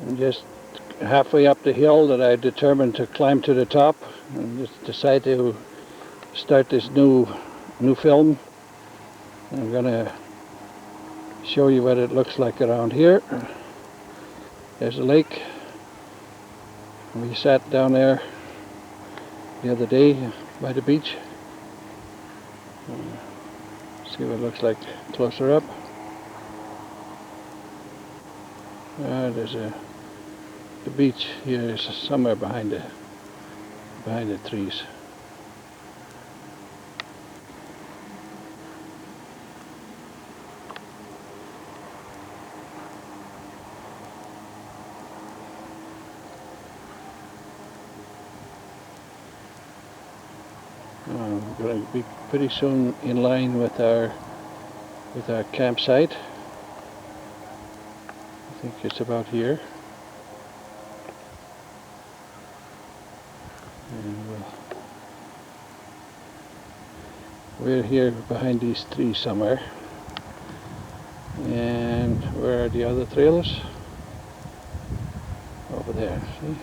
I'm just halfway up the hill that I determined to climb to the top and just decide to start this new film. I'm gonna show you what it looks like around here. There's a lake. We sat down there the other day by the beach. See what it looks like closer up. There's the beach here is somewhere behind the trees. We're going to be pretty soon in line with our campsite. I think it's about here. And we're here behind these trees somewhere. And where are the other trailers? Over there, see?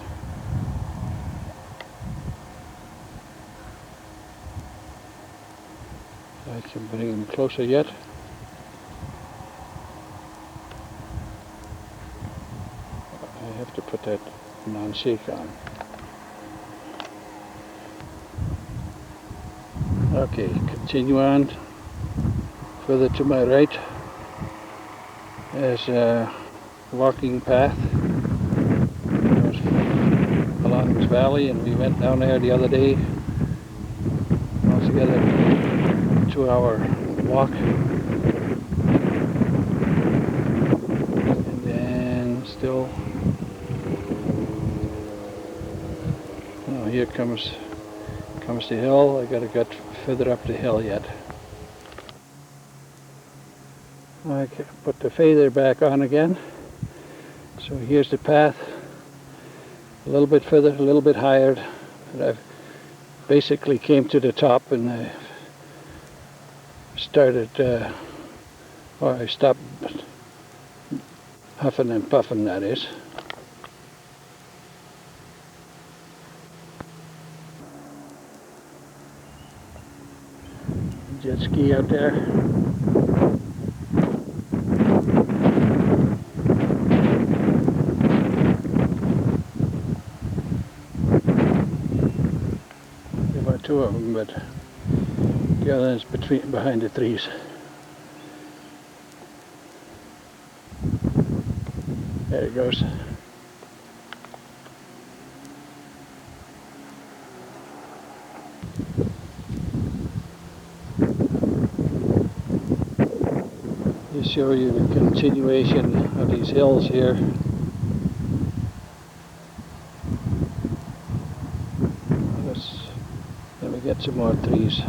I can bring them closer yet. I have to put that non-shake on. Okay, continue on. Further to my right, there's a walking path along this valley, and we went down there the other day. Altogether, 2-hour walk. And then still, oh, here comes the hill. I gotta get further up the hill yet. I can put the fader back on again. So here's the path. A little bit further, a little bit higher. But I've basically came to the top, and I started, or I stopped huffing and puffing, that is. Jet ski out there. There were 2 of them, but the other is behind the trees. There it goes. Just show you the continuation of these hills here. Let me get some more trees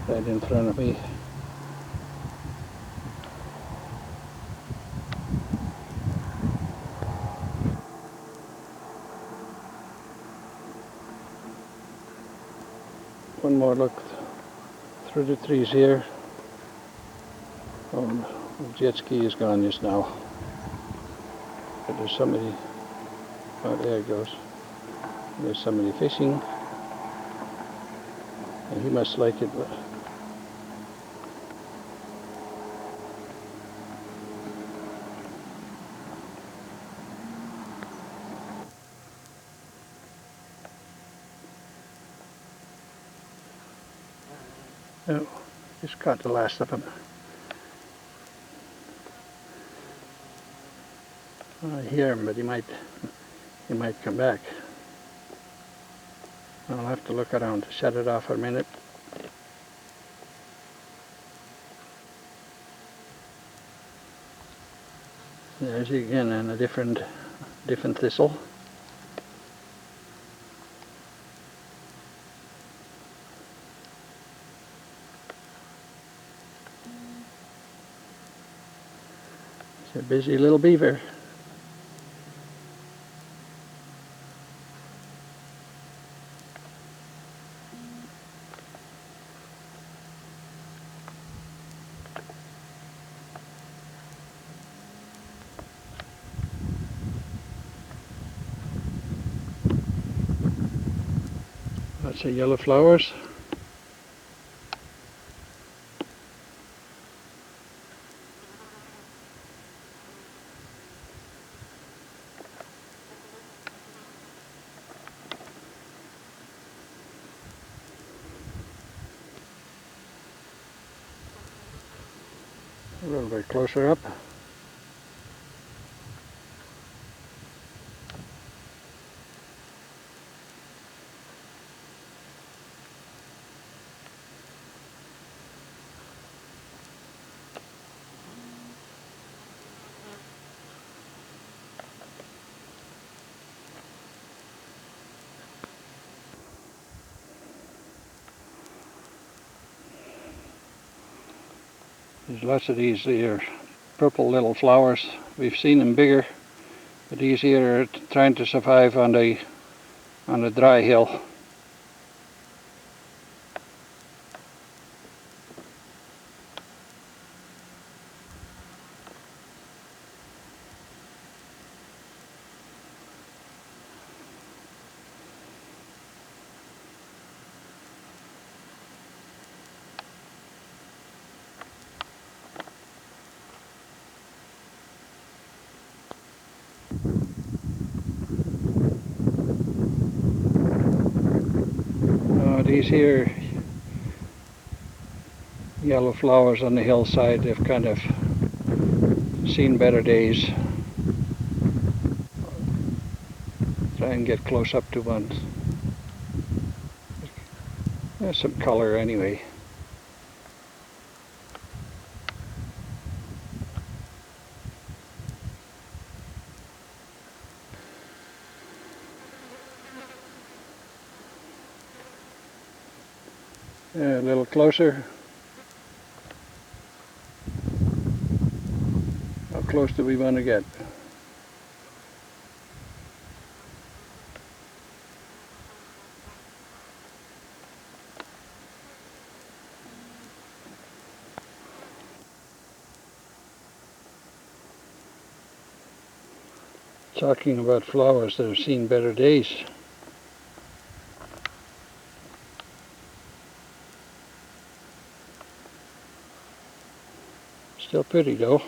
right in front of me. One more look through the trees here. Oh, the jet ski is gone just now. But there's somebody, oh, there it goes. There's somebody fishing. And he must like it. Oh, just caught the last of them. I hear him, but he might come back. I'll have to look around to shut it off for a minute. There's he again, and a different thistle. It's a busy little beaver. Lots of yellow flowers. A little bit closer up. There's lots of these here, purple little flowers. We've seen them bigger, but these here are trying to survive on the dry hill. These here yellow flowers on the hillside, they've kind of seen better days. Try and get close up to one. There's some color anyway. Yeah, a little closer. How close do we want to get? Talking about flowers that have seen better days. Still pretty though.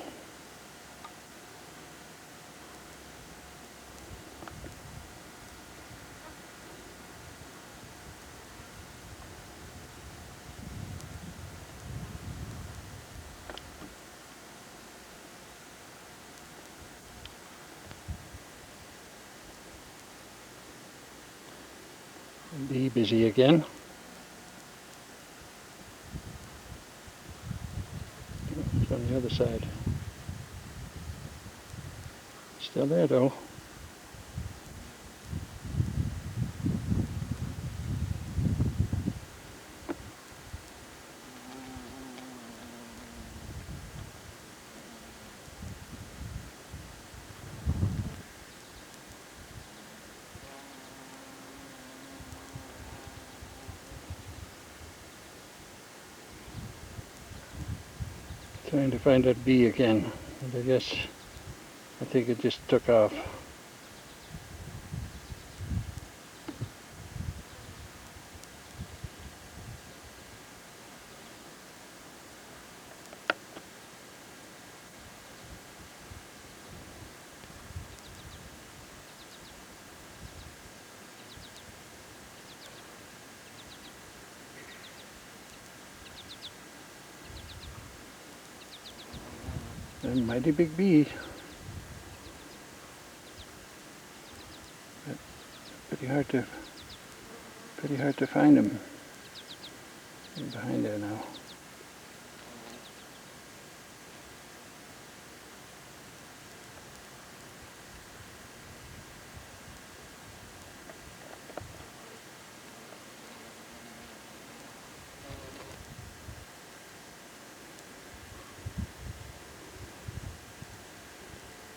Be busy again. It's on the other side. Still there though. Trying to find that bee again. And I think it just took off. A mighty big bee. But pretty hard to find him. He's behind there now.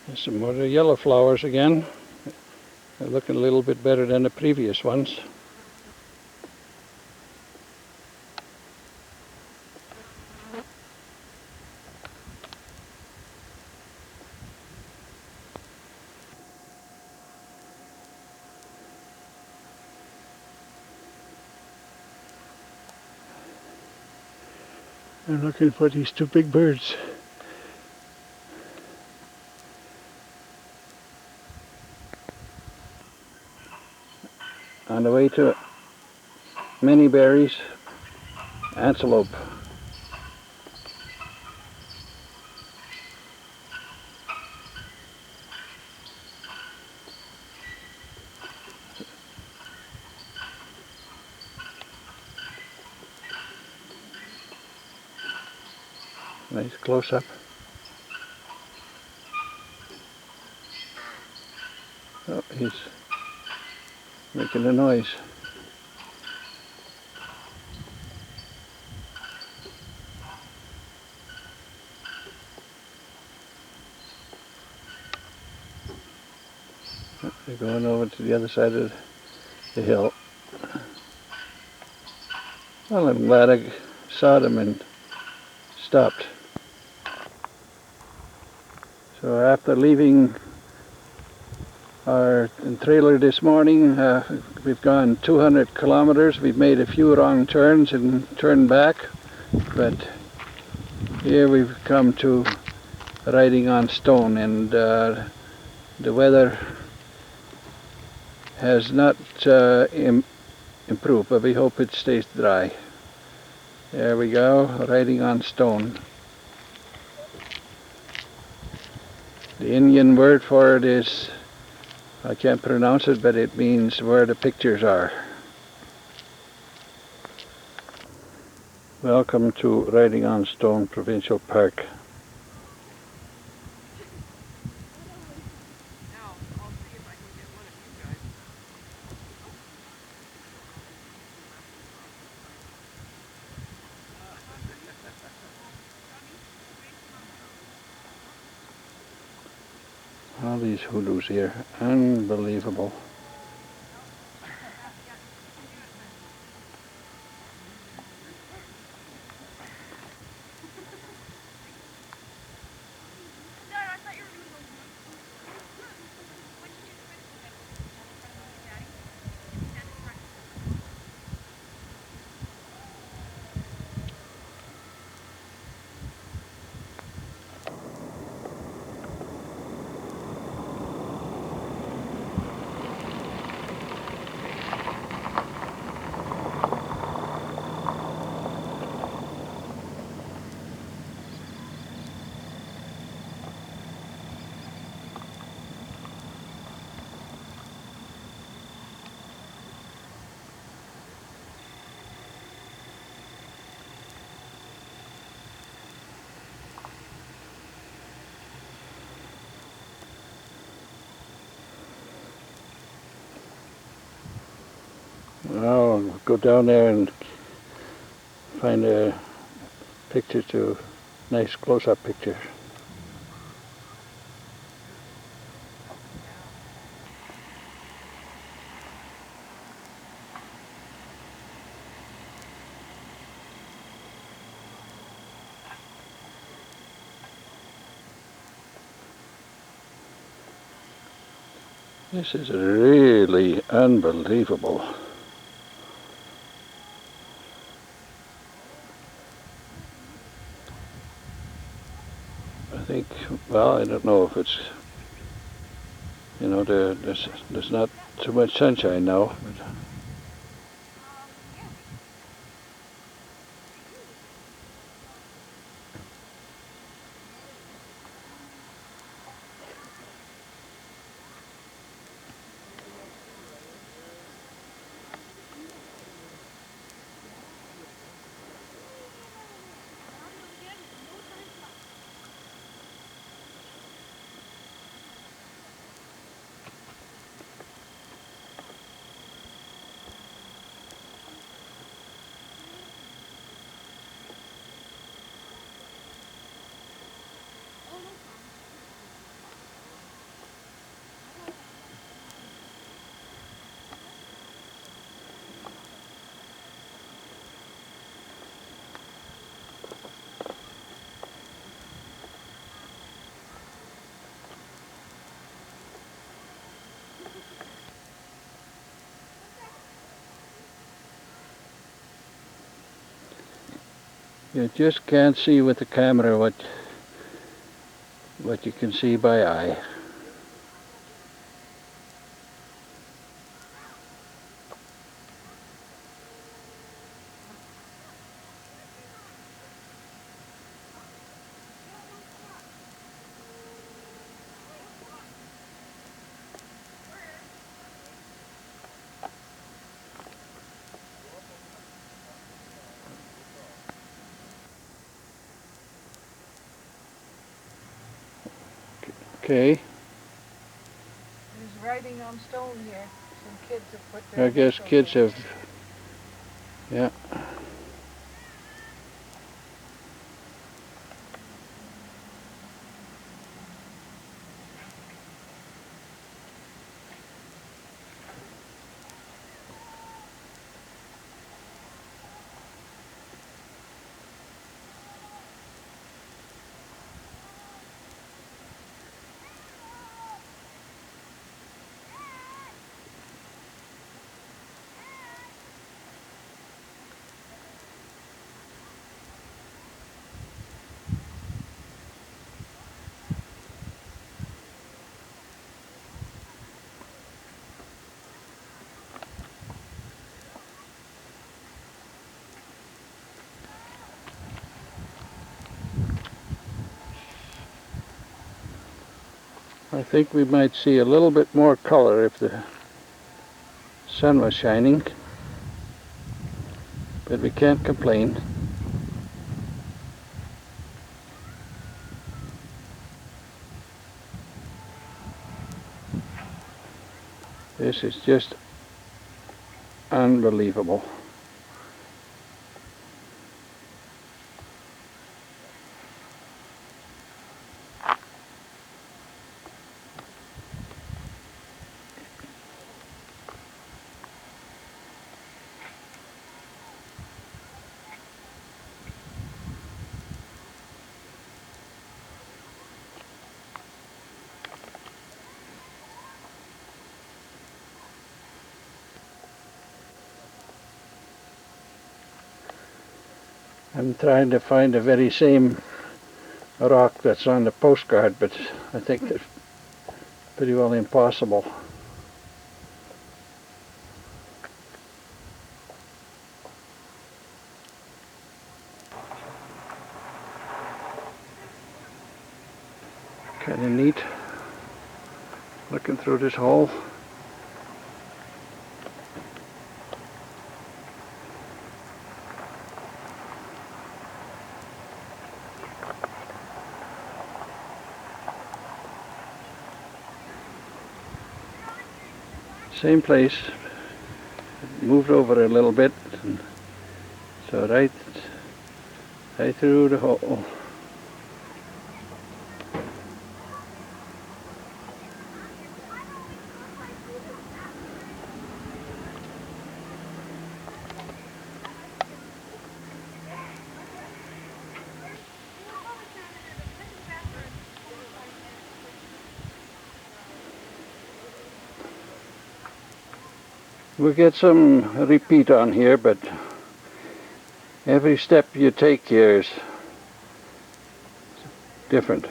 There's some more yellow flowers again. They're looking a little bit better than the previous ones. I'm looking for these two big birds. On the way to many berries, antelope. Nice close up. Oh, he's making a noise. They're going over to the other side of the hill. Well, I'm glad I saw them and stopped. So after leaving our trailer this morning, we've gone 200 kilometers. We've made a few wrong turns and turned back, but here we've come to riding on stone, and the weather has not improved, but we hope it stays dry. There we go, riding on stone. The Indian word for it is, I can't pronounce it, but it means where the pictures are. Welcome to Riding on Stone Provincial Park. All these hoodoos here, unbelievable. I'll go down there and find a picture to, nice close-up picture. This is really unbelievable. I think, well, I don't know if it's, you know, there's not too much sunshine now. But You just can't see with the camera what you can see by eye. Okay. There's writing on stone here. Some kids have put their I guess initials kids in. have, yeah. I think we might see a little bit more color if the sun was shining, but we can't complain. This is just unbelievable. I'm trying to find the very same rock that's on the postcard, but I think that's pretty well impossible. Kind of neat looking through this hole. Same place, moved over a little bit, and so right through the hole. We'll get some repeat on here, but every step you take here is different.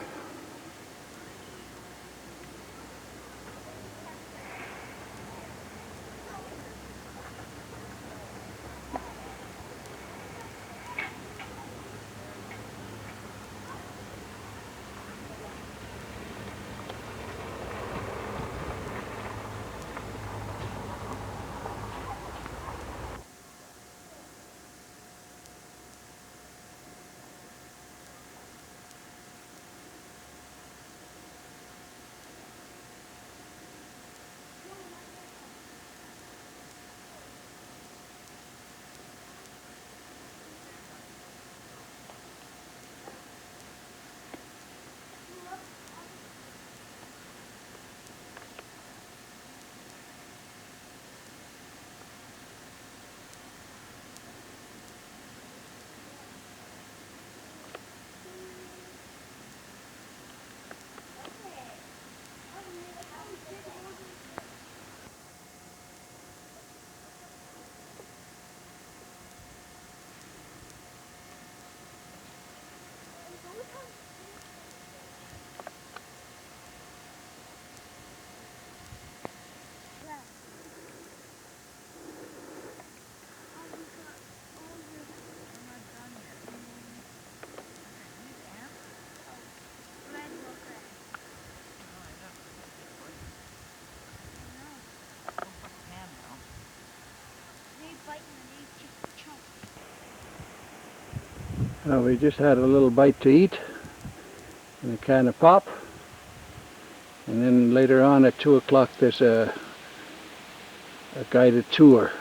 We just had a little bite to eat and a can of pop, and then later on at 2 o'clock there's a guided tour.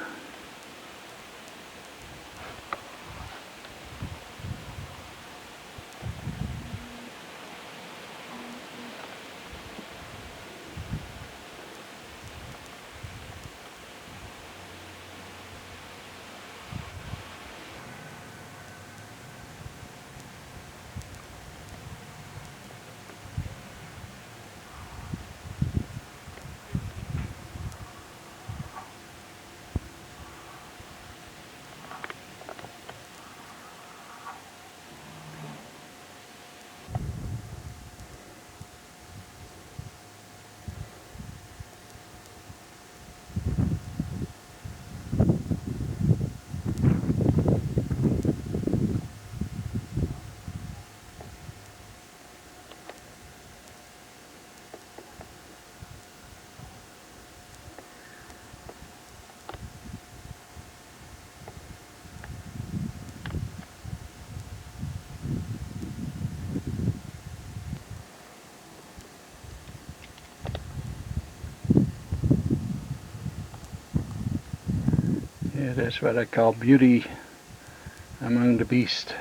Yeah, that's what I call beauty among the beast.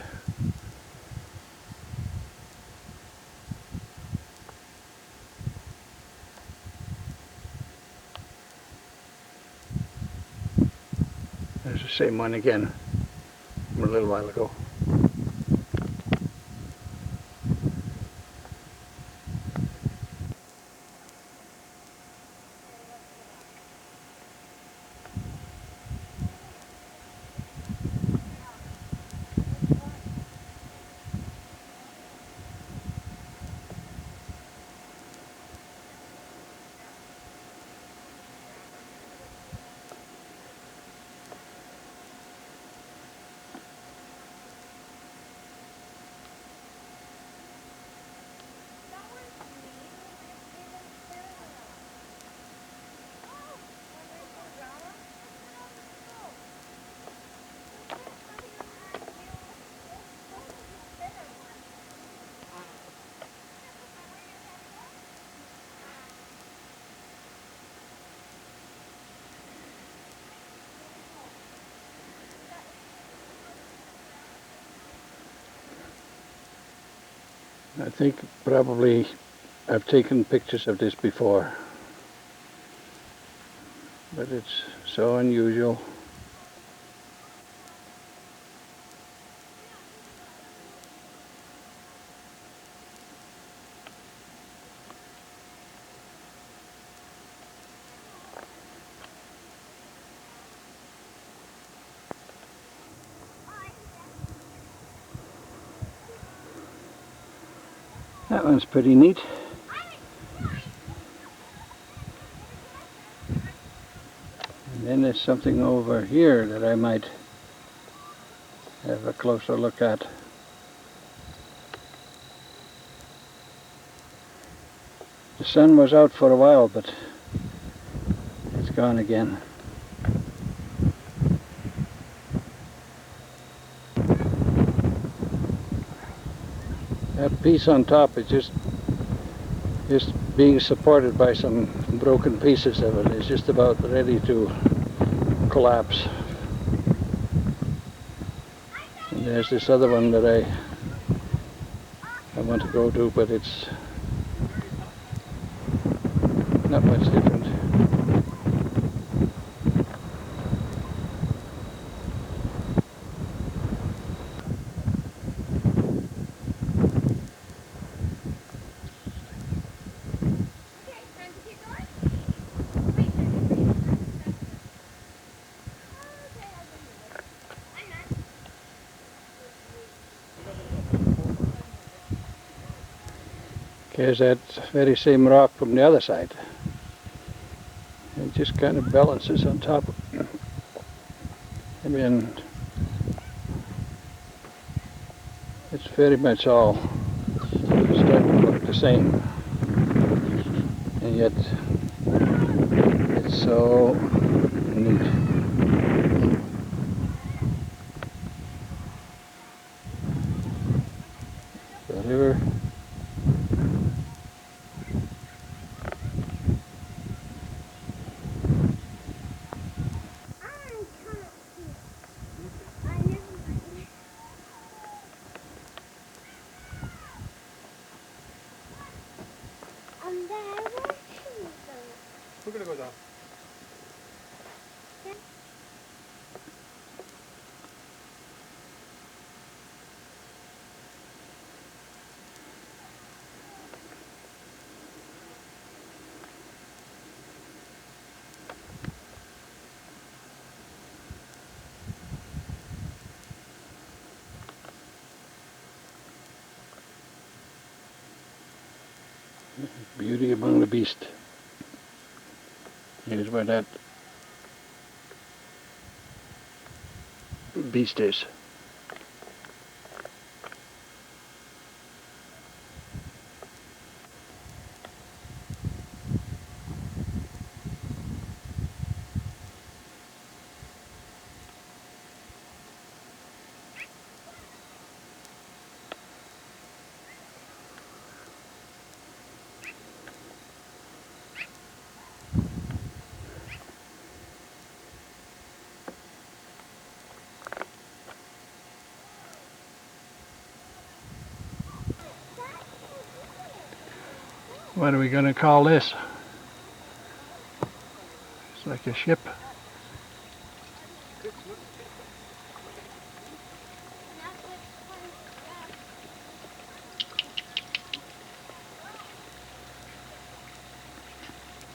There's the same one again from a little while ago. I think probably I've taken pictures of this before, but it's so unusual. That one's pretty neat. And then there's something over here that I might have a closer look at. The sun was out for a while, but it's gone again. That piece on top is just being supported by some broken pieces of it. It's just about ready to collapse. And there's this other one that I want to go to, but it's not much different. Here's that very same rock from the other side. It just kind of balances on top. I mean, it's very much all starting to look the same, and yet it's so neat. the river. We're gonna go down. Beauty among the beast. Here's where that beast is. What are we going to call this? It's like a ship.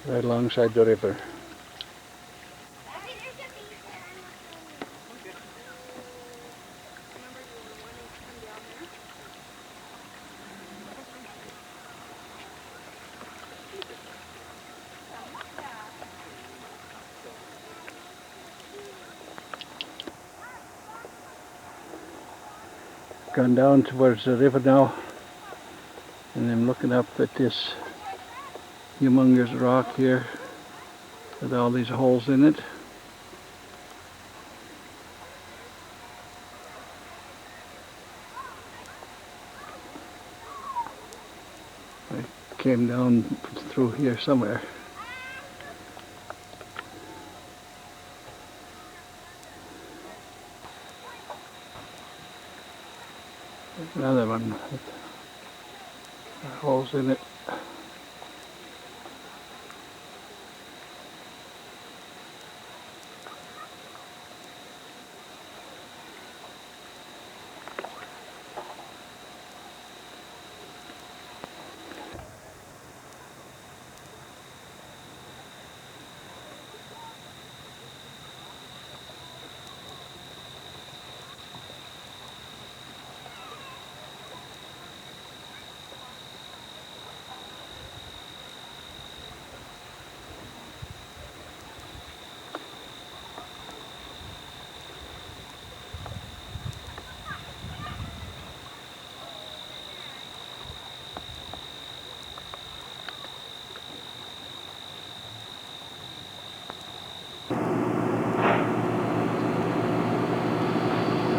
Right alongside the river. Gone down towards the river now, and I'm looking up at this humongous rock here with all these holes in it. I came down through here somewhere. There's another one with holes in it.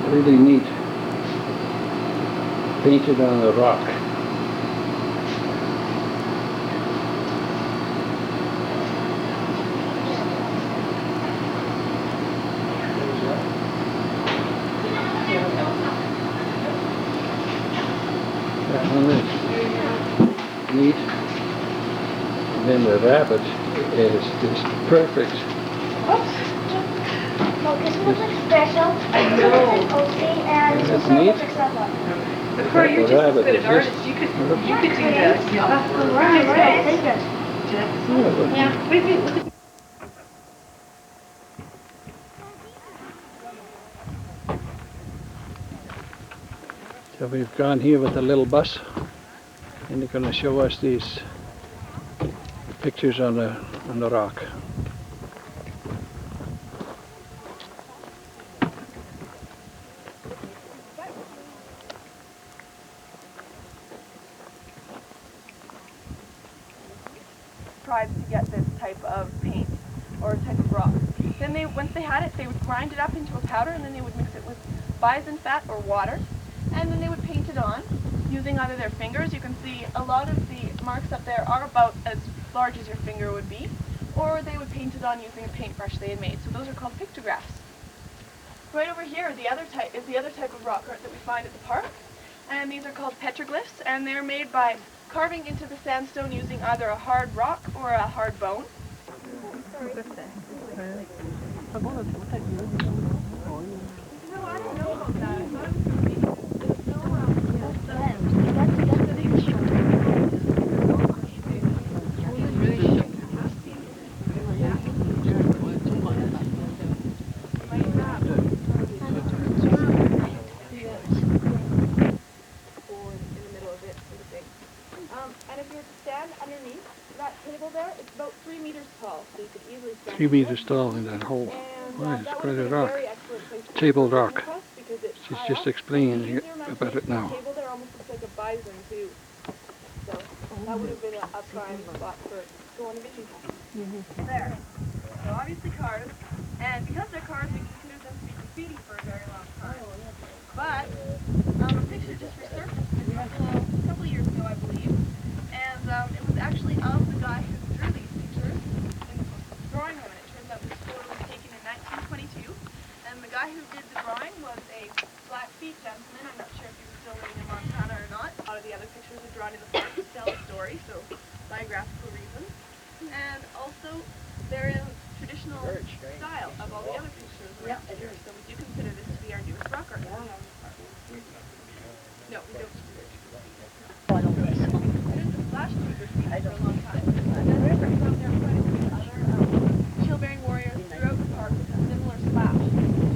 Really neat. Painted on the rock. That one is neat. And then the rabbit is just perfect. Special. I know. And That's neat. But Corey, you're just as good an artist. You could do this. Yeah. Wait, look at So we've gone here with a little bus, and they're going to show us these pictures on the rock. Tribes to get this type of paint or type of rock. Then once they had it, they would grind it up into a powder, and then they would mix it with bison fat or water, and then they would paint it on. using either their fingers. You can see a lot of the marks up there are about as large as your finger would be, or they would paint it on using a paintbrush they had made. So those are called pictographs. Right over here, the other type of rock art that we find at the park, and these are called petroglyphs, and they're made by carving into the sandstone using either a hard rock or a hard bone. No, I don't know about that. I thought it was going to be. There's and if you were to stand underneath that table there, it's about 3 meters tall, so you could easily stand 3 meters tall in that hole. And Wow, it's that quite would a have been rock. very excellent place to Table put a rock. cross because it's She's high just up. explaining Easier imagination about it now. The table there almost looks like a bison too. So that would have been a prime spot for going to vision. There. So obviously cars, and because they're cars, we consider them to be graffiti for a very long time. But a picture just resurfaced a couple years ago, I believe, and it was actually of the guy who drew these pictures and was drawing them. And it turns out this photo was taken in 1922, and the guy who did the drawing was a Blackfeet gentleman. I'm not sure if he was still living in Montana or not. A lot of the other pictures are drawn in the park to tell a story, so biographical reasons. And also, there is traditional style of all the other pictures around here, so we do consider this to be our newest rock art. No, we don't. There's a flash to graffiti for a long time. And then there are quite a few other shield-bearing warriors throughout the park with a similar splash to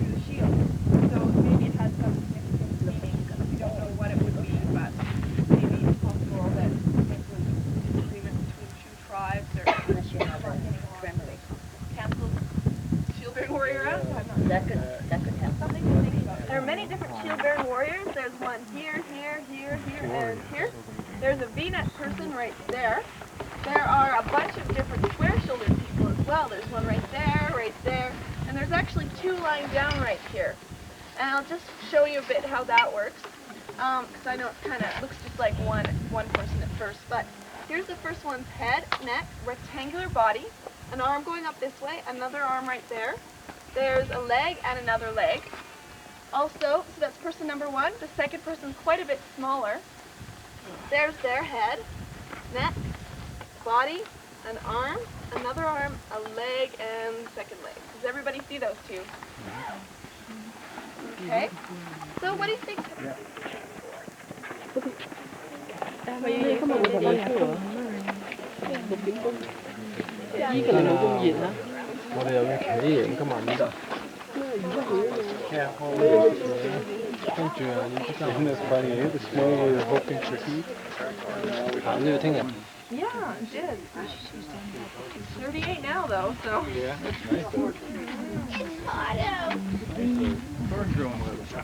the shield. So maybe it has some significant meaning. We don't know what it would be, but maybe it's possible that it was disagreement between two tribes or canceled shield-bearing warrior out. That could happen. Something to think about. There are many different shield-bearing warriors. There's one here, and here. There's a V-neck person right there. There are a bunch of different square-shouldered people as well. There's one right there, and there's actually two lying down right here. And I'll just show you a bit how that works, because I know it kind of looks just like one person at first. But here's the first one's head, neck, rectangular body, an arm going up this way, another arm right there. There's a leg and another leg. Also, so that's person number one. The second person's quite a bit smaller. There's their head, neck, body, an arm, another arm, a leg, and second leg. Does everybody see those two? Okay. So what do you think? Isn't this funny, eh? The smaller you're hoping to eat. Yeah, it did. 38 now though, so. Yeah, that's nice though. Bird growing with us.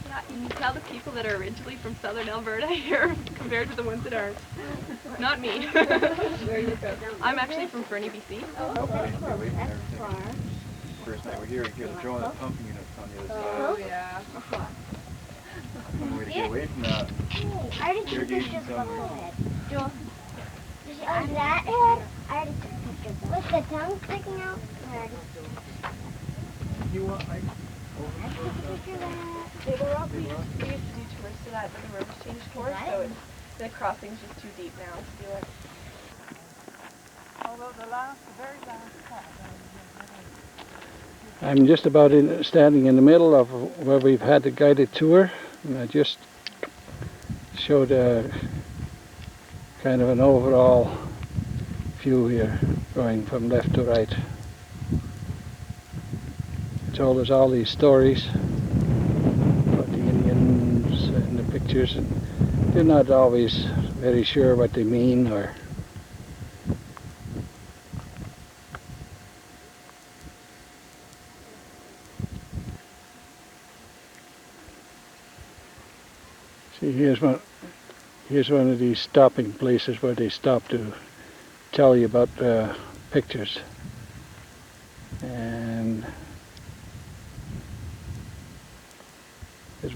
Yeah, you can tell the people that are originally from southern Alberta here compared to the ones that aren't. Not me. I'm actually from Fernie, BC. First night we're here, you hear the drone of the pumping units on the other side. Oh yeah. One way to get away from that. I already took Irrigation pictures of somewhere. the head. On that head, I already took pictures of with the tongue sticking out. I already You want, I took a picture of that. They were up, we used to do tours to that, but the river's changed course, so it's, the crossing's just too deep now to do it. Although the very last part. I'm just about standing in the middle of where we've had the guided tour, and I just showed a kind of an overall view here, going from left to right. It told us all these stories about the Indians and the pictures, and they're not always very sure what they mean or see, here's one of these stopping places where they stop to tell you about pictures. And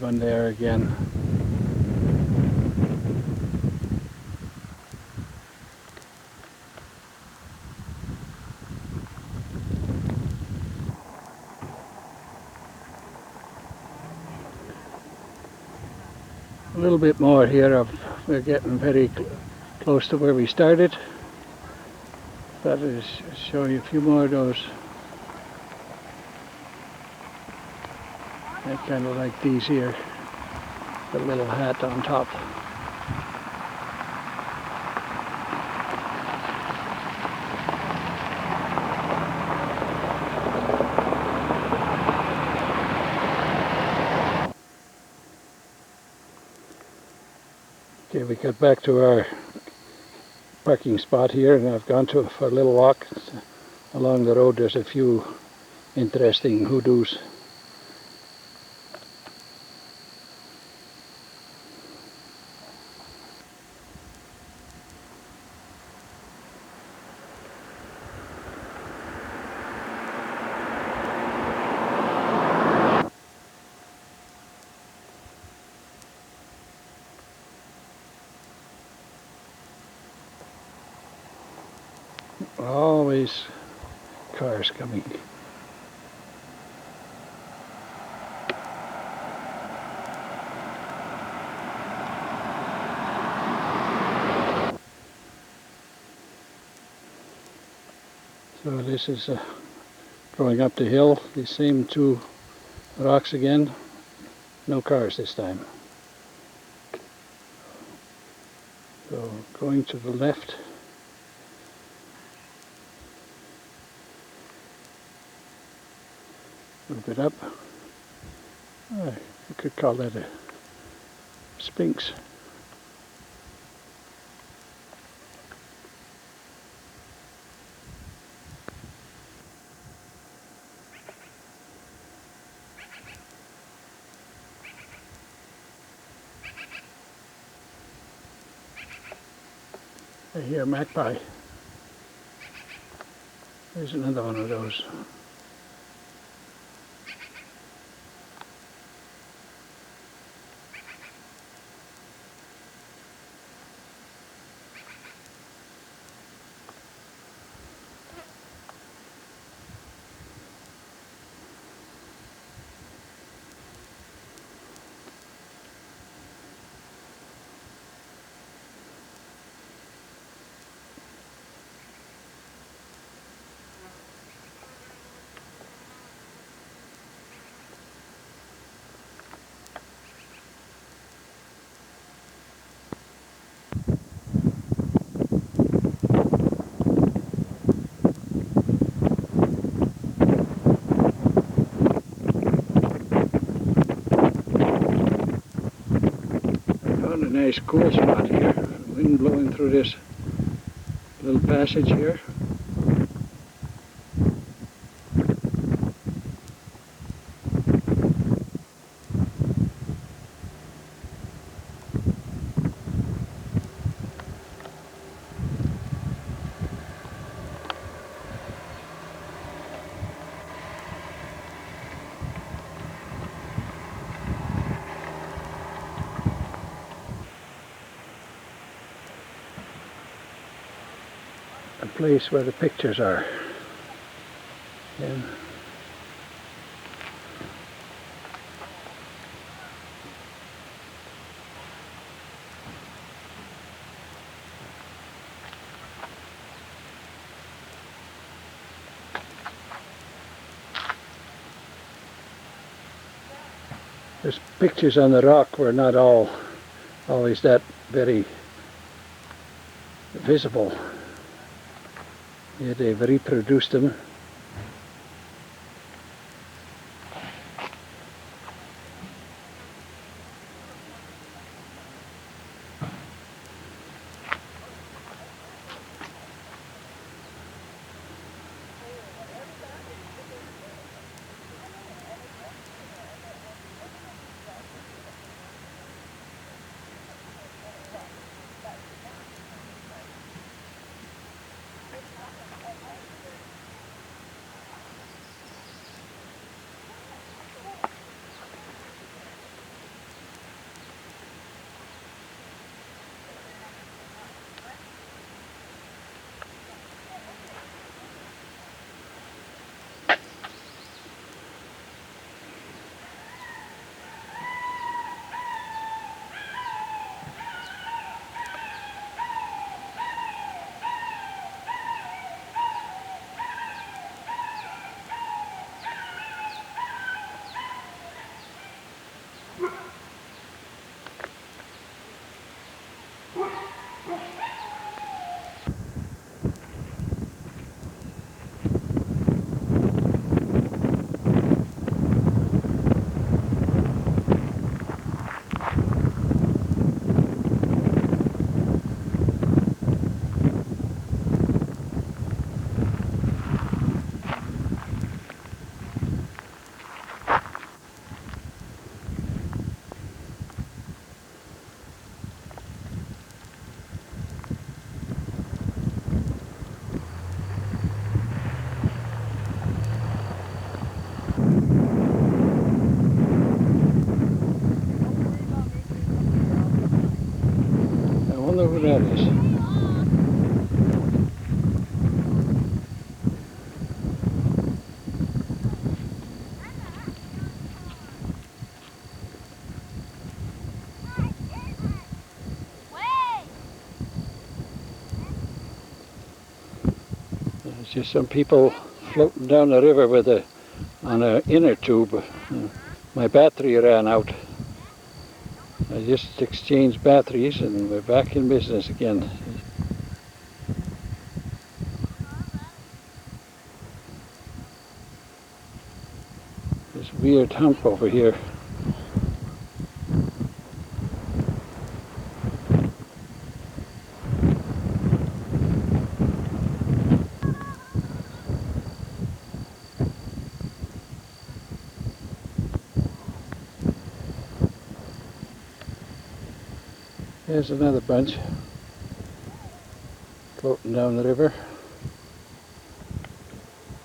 one there again. A little bit more here. We're getting very close to where we started. But I'll show you a few more of those. I kind of like these here. The little hat on top. Okay, we got back to our parking spot here, and I've gone for a little walk. Along the road there's a few interesting hoodoos. Always cars coming. So this is going up the hill, the same two rocks again. No cars this time. So going to the left. A little bit up. You could call that a sphinx. I hear a magpie. There's another one of those. Found a nice cool spot here. Wind blowing through this little passage here. A place where the pictures are. And there's pictures on the rock were not always that very visible. Yeah, they've reproduced them. know who that is. There's just some people floating down the river with on an inner tube. My battery ran out. I just exchanged batteries and we're back in business again. This weird hump over here. There's another bunch floating down the river.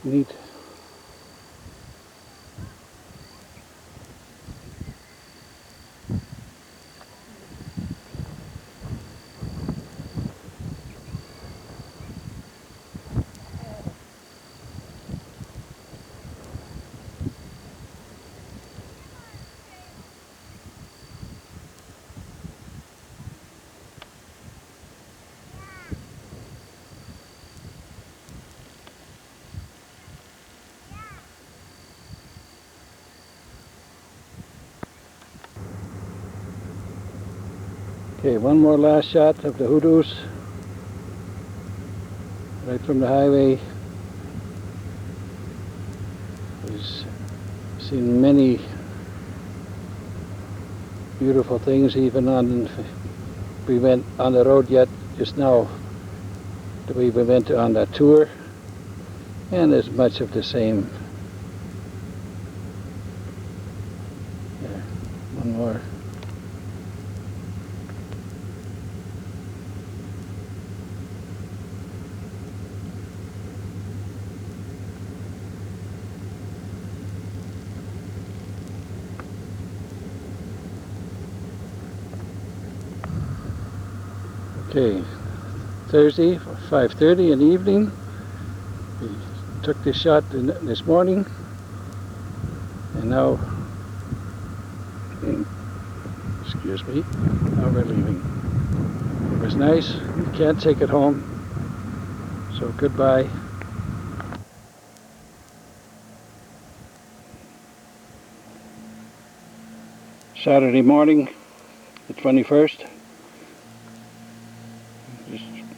Neat. Okay, one more last shot of the hoodoos right from the highway. We've seen many beautiful things, even on, we went on the road yet just now that we went on that tour, and there's much of the same. There, one more. Okay, Thursday, 5:30 in the evening. We took this shot this morning, and now, excuse me, now we're leaving. It was nice. We can't take it home, so goodbye. Saturday morning, the 21st.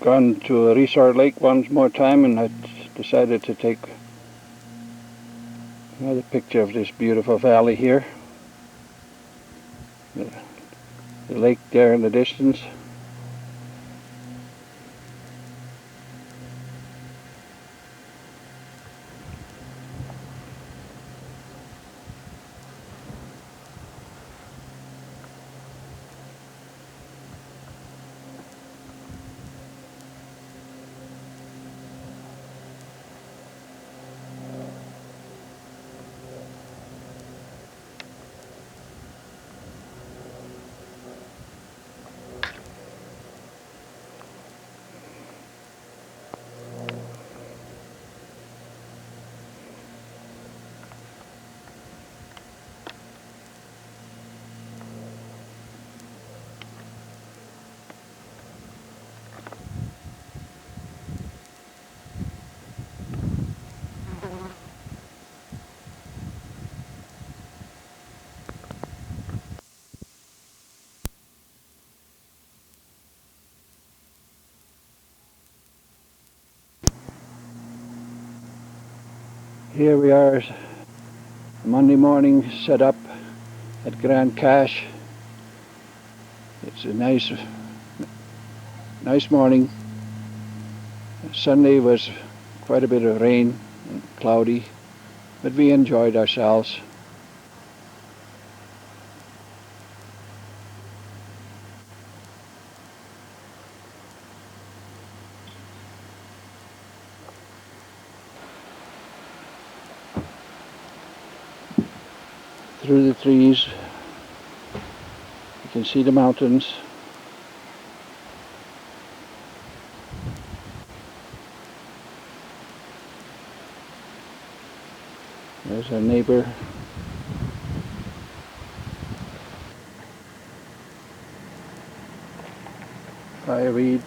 Gone to a resort lake one more time, and I decided to take another picture of this beautiful valley here. The lake there in the distance. Here we are, Monday morning, set up at Grande. It's a nice morning. Sunday was quite a bit of rain and cloudy, but we enjoyed ourselves. Through the trees, you can see the mountains. There's our neighbor. Fireweed.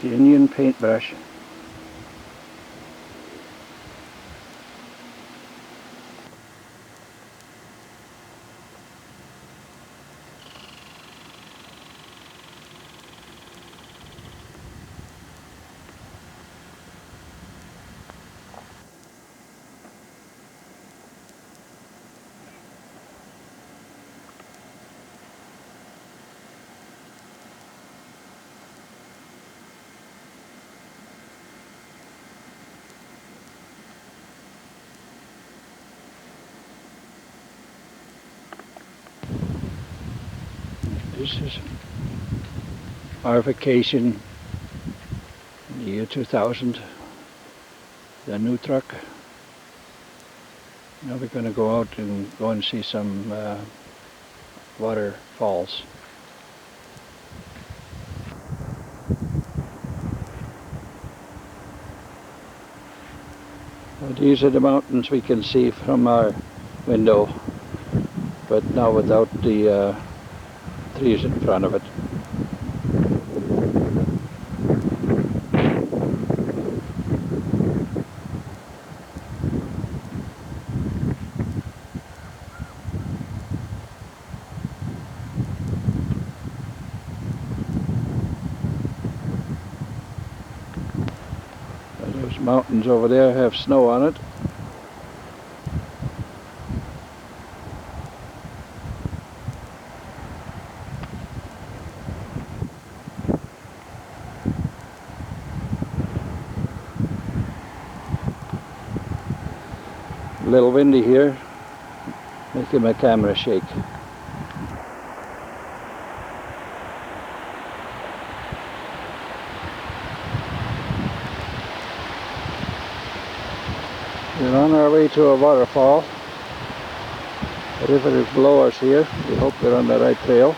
The Indian paintbrush. This is our vacation in the year 2000. The new truck. Now we're going to go out and go and see some waterfalls. Well, these are the mountains we can see from our window, but now without the trees in front of it. Those mountains over there have snow on it. A little windy here, making my camera shake. We're on our way to a waterfall. The river is below us here. We hope we're on the right trail.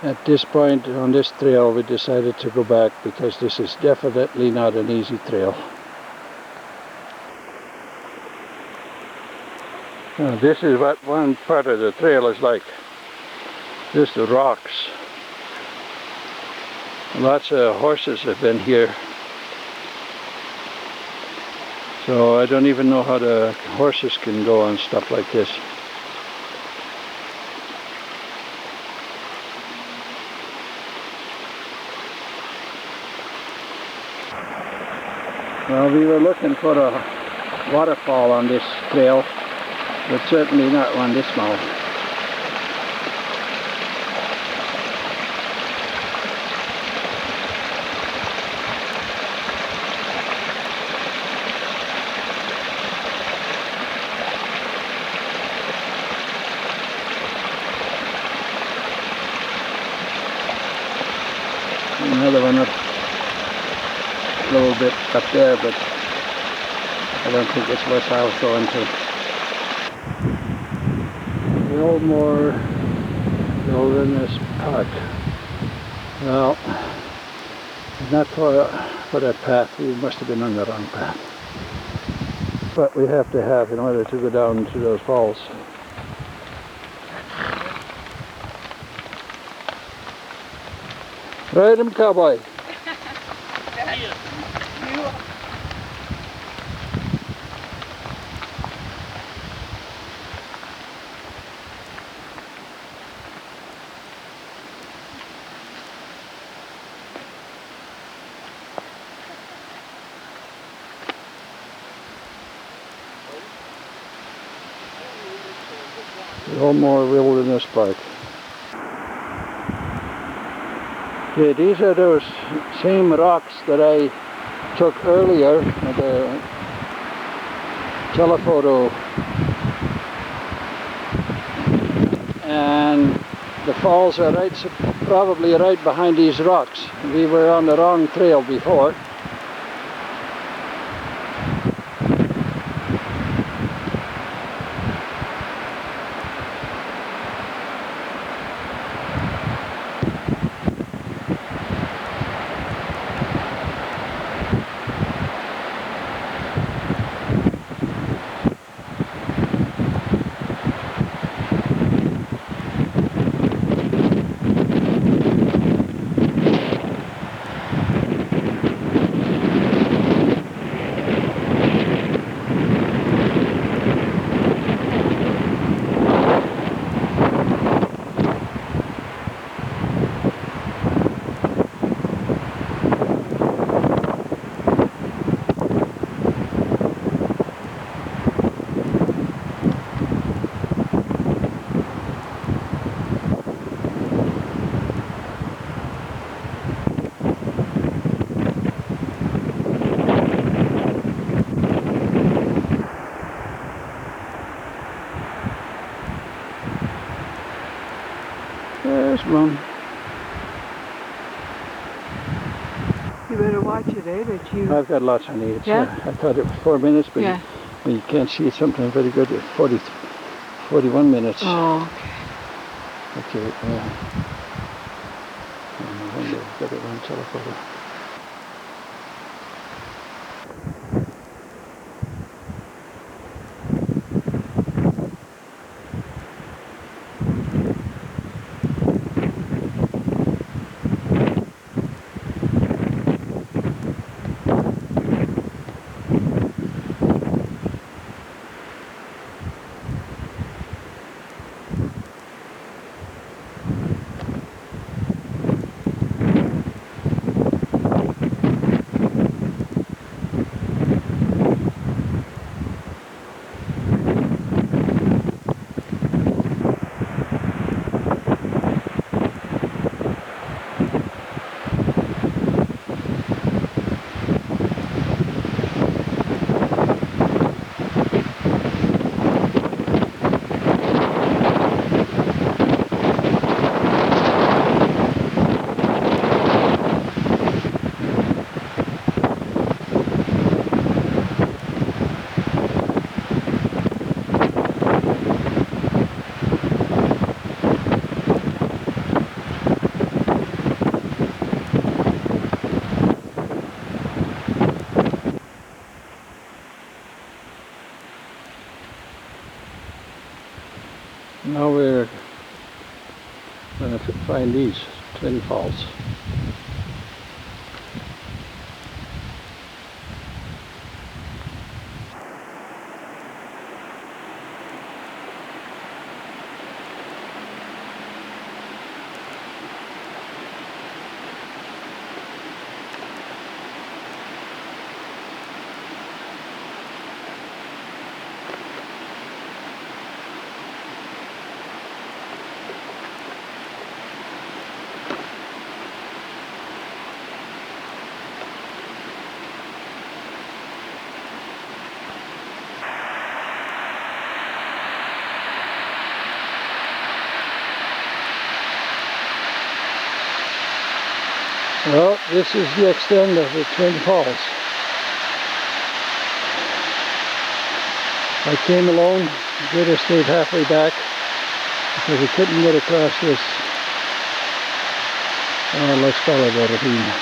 At this point on this trail we decided to go back because this is definitely not an easy trail. Now, this is what one part of the trail is like. Just the rocks. Lots of horses have been here. So I don't even know how the horses can go on stuff like this. Well, we were looking for a waterfall on this trail, but certainly not one this small. Another one up. A little bit up there, but I don't think it's worth going to. Wilmore Wilderness Park. Well, not for that path. We must have been on the wrong path. But we have to have in order to go down to those falls. Ride him, cowboy. No more wilderness park. Okay, these are those same rocks that I took earlier at the telephoto, and the falls are probably right behind these rocks. We were on the wrong trail before. There's one. You better watch it, eh? That you. I've got lots of needs. Yeah? I thought it was 4 minutes, but Yeah. you can't see it sometimes very good at 41 minutes. Oh. Okay, I wonder if I've got it on telephoto. Now we're going to find these twin falls. Well, this is the extent of the Twin Falls. I came alone, Grande stayed halfway back because we couldn't get across this, let's call it a ravine.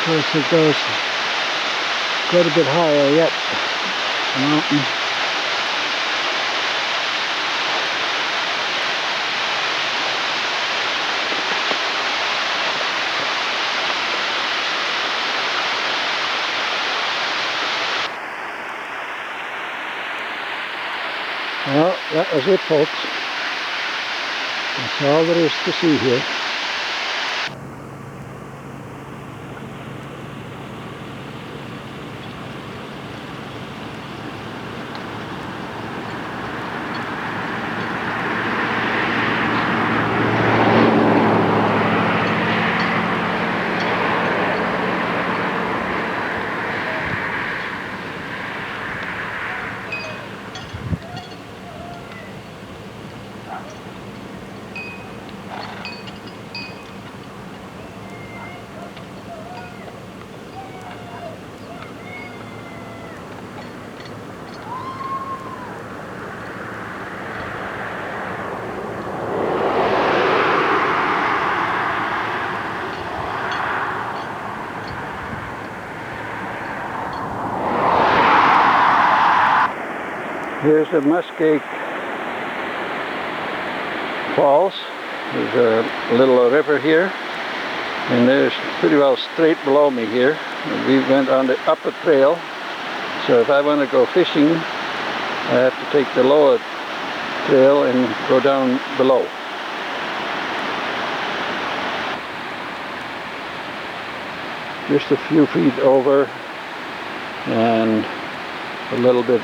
course, it goes quite a bit higher yet. The mountain. Well, that was it, folks. That's all there is to see here. Here's the Muskeg Falls. There's a little river here, and there's pretty well straight below me here. We went on the upper trail, so if I want to go fishing, I have to take the lower trail and go down below. Just a few feet over, and a little bit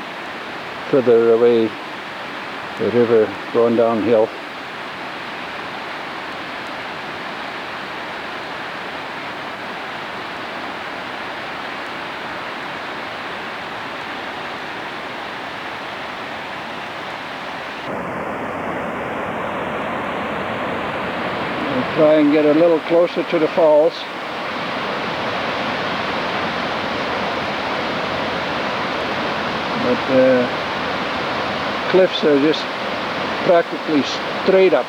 further away, the river going downhill. I'll try and get a little closer to the falls. But the cliffs are just practically straight up.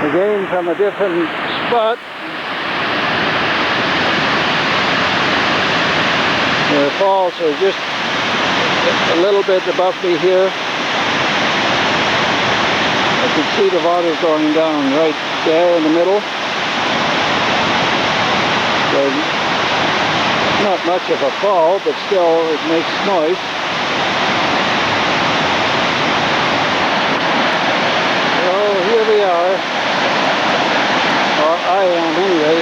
Again, from a different spot. The falls are just a little bit above me here. I can see the water going down right there in the middle. So not much of a fall, but still it makes noise. So here we are. Or I am anyway.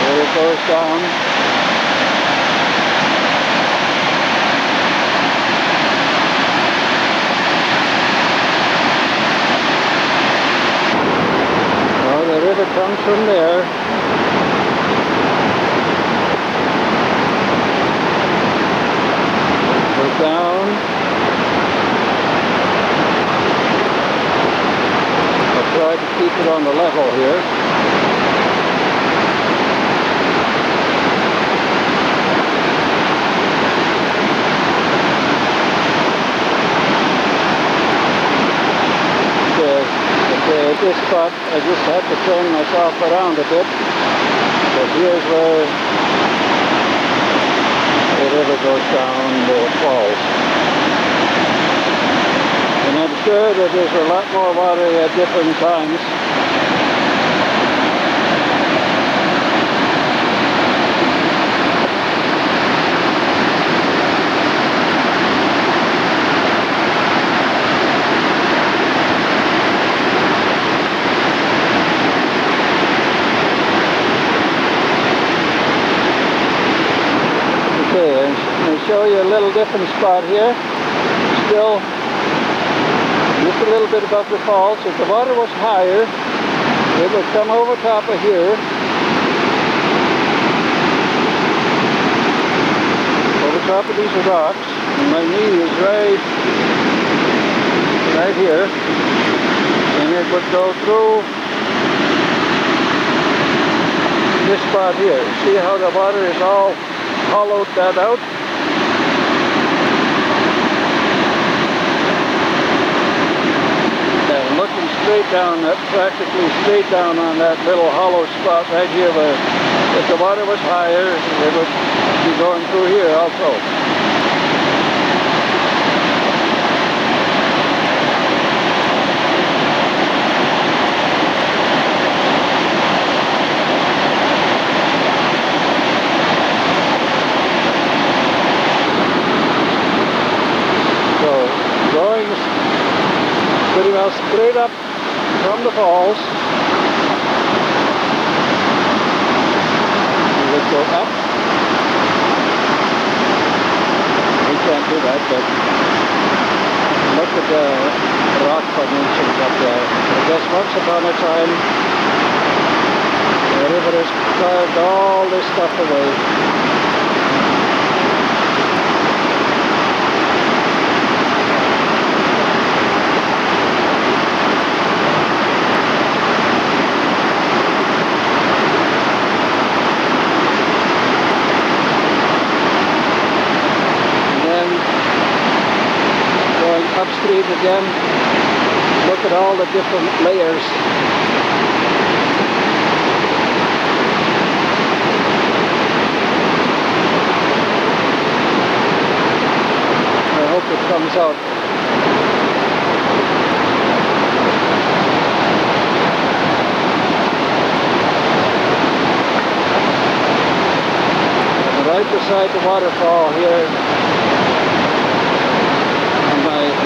Where it goes down. The river comes from there. Goes down. I'll try to keep it on the level here. At this spot, I just have to turn myself around a bit, because here's where the river goes down the falls. And I'm sure that there's a lot more water at different times. I'll show you a little different spot here. Still just a little bit above the falls. If the water was higher, it would come over top of here, over top of these rocks. And my knee is right here, and it would go through this spot here. See how the water is all hollowed that out. And looking straight down, practically straight down on that little hollow spot right here where if the water was higher, it would be going through here also. Going pretty well straight up from the falls. Let's go up. We can't do that, but look at the rock formations up there. I guess once upon a time, the river has carved all this stuff away. Upstream again, look at all the different layers. I hope it comes out. And right beside the waterfall here,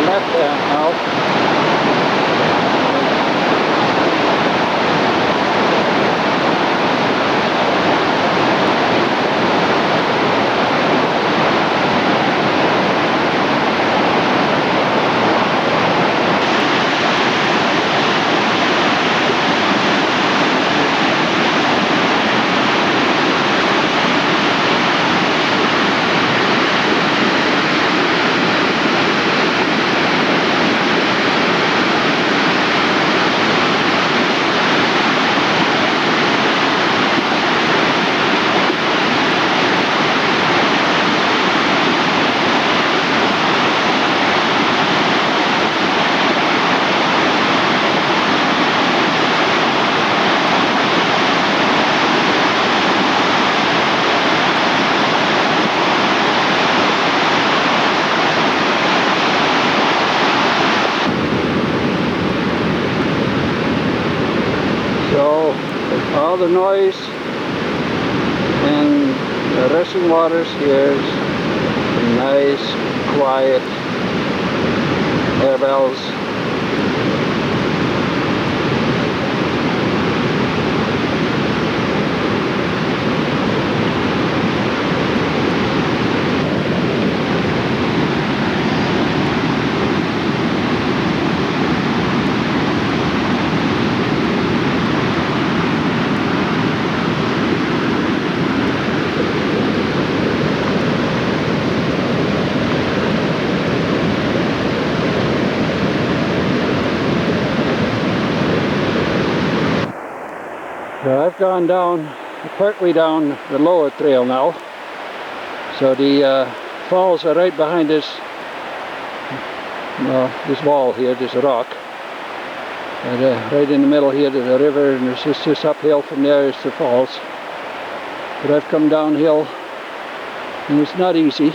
left hand now. All the noise and the rushing waters here is nice, quiet air bells. So I've gone down, partway down the lower trail now. So the falls are right behind this, this wall here, this rock. And right in the middle here there's a river, and there's just this uphill from there is the falls. But I've come downhill, and it's not easy.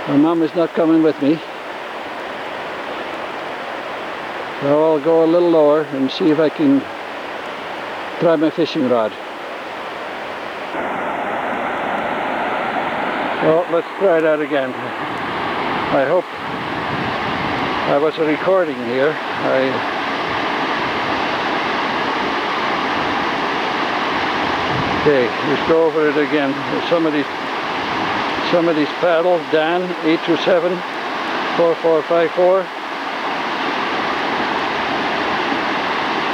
My mom is not coming with me. So I'll go a little lower and see if I can try my fishing rod. Well, let's try that again. I hope I was recording here. Okay, let's go over it again. Somebody's paddle, Dan, 827-4454.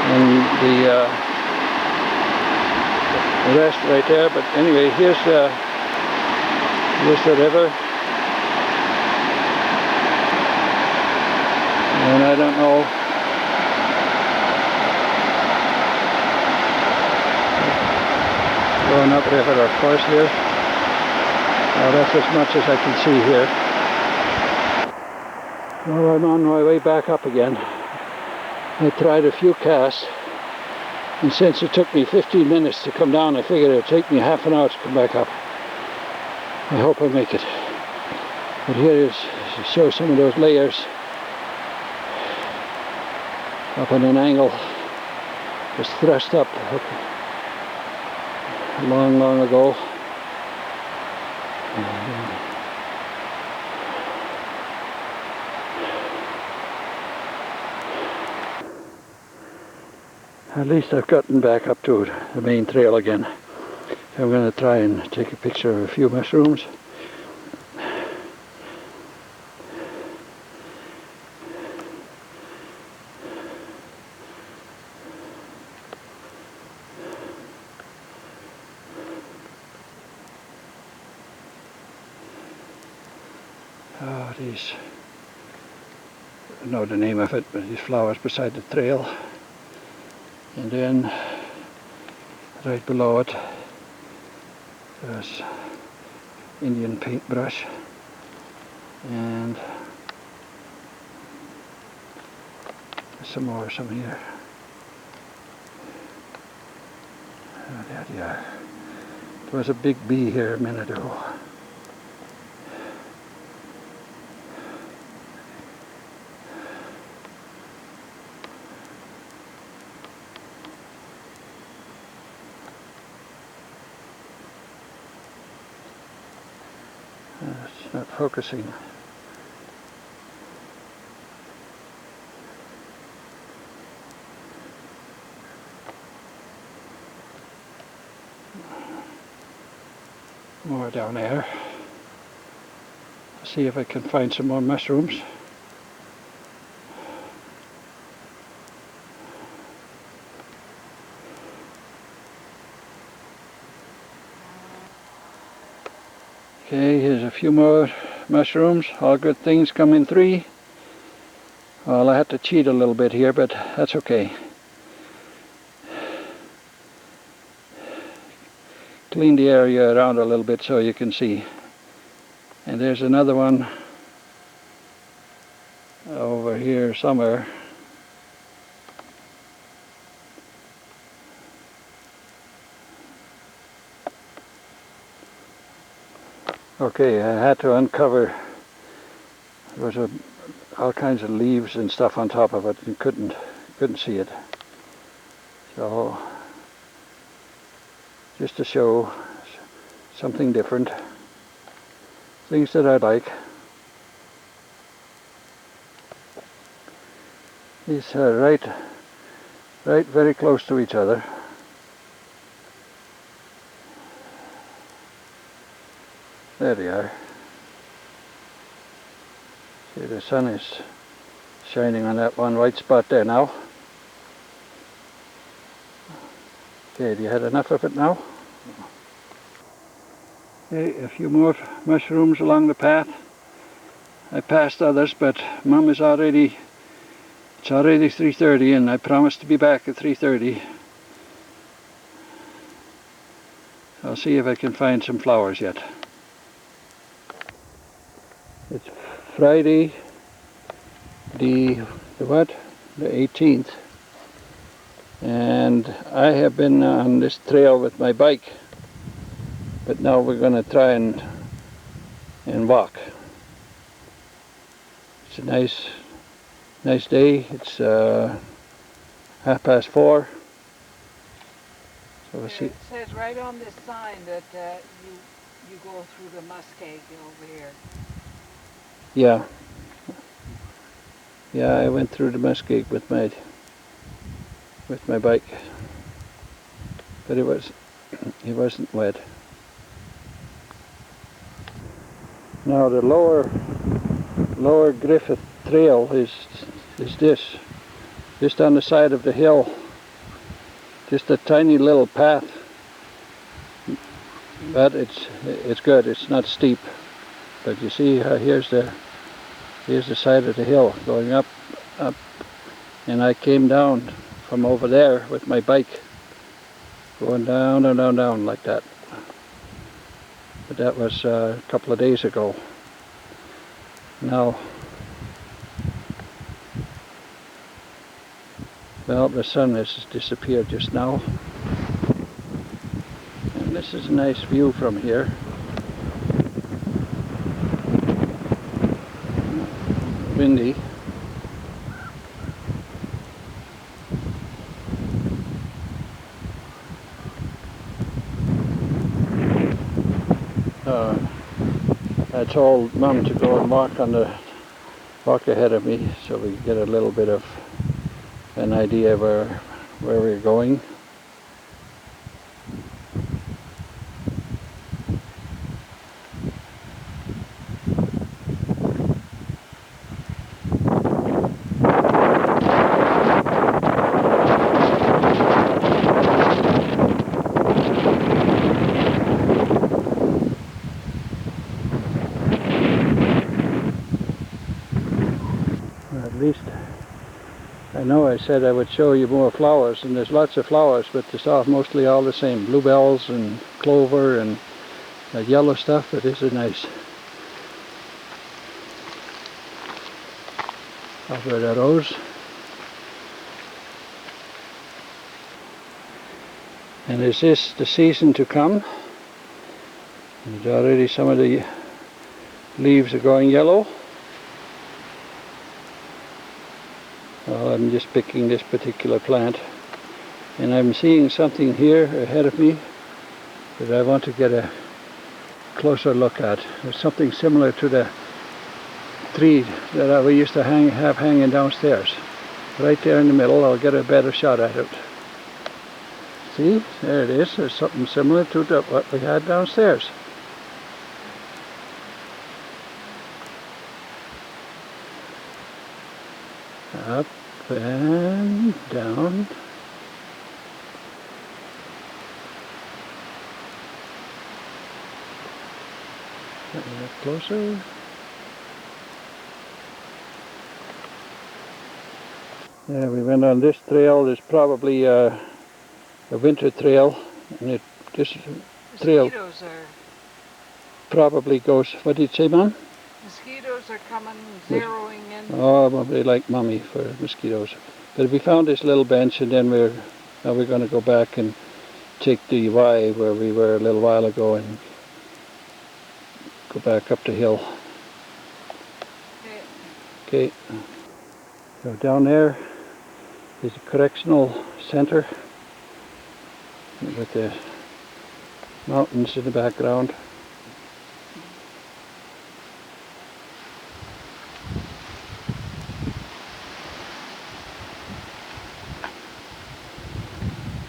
And the rest right there, but anyway, here's the river, and I don't know, going up river of course here. That's as much as I can see here. Well, I'm on my way back up again. I tried a few casts, and since it took me 15 minutes to come down, I figured it would take me half an hour to come back up. I hope I make it. But here is to show some of those layers up at an angle, was thrust up long, long ago. At least I've gotten back up to the main trail again. I'm going to try and take a picture of a few mushrooms. Oh, these, I don't know the name of it, but these flowers beside the trail. And then right below it there's Indian paintbrush, and some here. Oh, there they are. There was a big bee here a minute ago. It's not focusing. More down there. See if I can find some more mushrooms. Okay, here's a few more mushrooms. All good things come in three. Well, I had to cheat a little bit here, but that's okay. Clean the area around a little bit so you can see. And there's another one over here somewhere. Okay, I had to uncover. There was all kinds of leaves and stuff on top of it. You couldn't see it. So just to show something different, things that I like. These are right very close to each other. There they are. See, the sun is shining on that one white spot there now. Okay, do you have enough of it now? Okay, a few more mushrooms along the path. I passed others, but Mum is already, it's already 3:30 and I promised to be back at 3:30. I'll see if I can find some flowers yet. It's Friday, the 18th, and I have been on this trail with my bike, but now we're going to try and walk. It's a nice day. It's 4:30. So we'll see. It says right on this sign that you go through the muskeg over here. Yeah, I went through the muskeg with my bike, but it wasn't wet. Now the lower Griffith Trail is this, just on the side of the hill, just a tiny little path, but it's good. It's not steep, but you see here's the side of the hill going up, and I came down from over there with my bike, going down and down like that. but that was a couple of days ago. Now, well, the sun has disappeared just now, and this is a nice view from here. Windy. I told Mum to go and walk ahead of me so we get a little bit of an idea of where we're going. At least I know I said I would show you more flowers, and there's lots of flowers, but it's all mostly all the same. Bluebells and clover and yellow stuff, but this is nice. Alberta rose. And is this the season to come? And already some of the leaves are going yellow. Well, I'm just picking this particular plant, and I'm seeing something here ahead of me that I want to get a closer look at. There's something similar to the tree that we used to have hanging downstairs. Right there in the middle, I'll get a better shot at it. See, there it is. There's something similar to what we had downstairs. Up and down. Closer. Yeah, we went on this trail. There's probably a winter trail, and this trail probably goes. What did you say, Mom? Mosquitoes are coming, zeroing in. Oh, well, they like Mommy for mosquitoes. But we found this little bench, and then we're going to go back and take the Y where we were a little while ago and go back up the hill. Okay. So down there is a correctional center with the mountains in the background.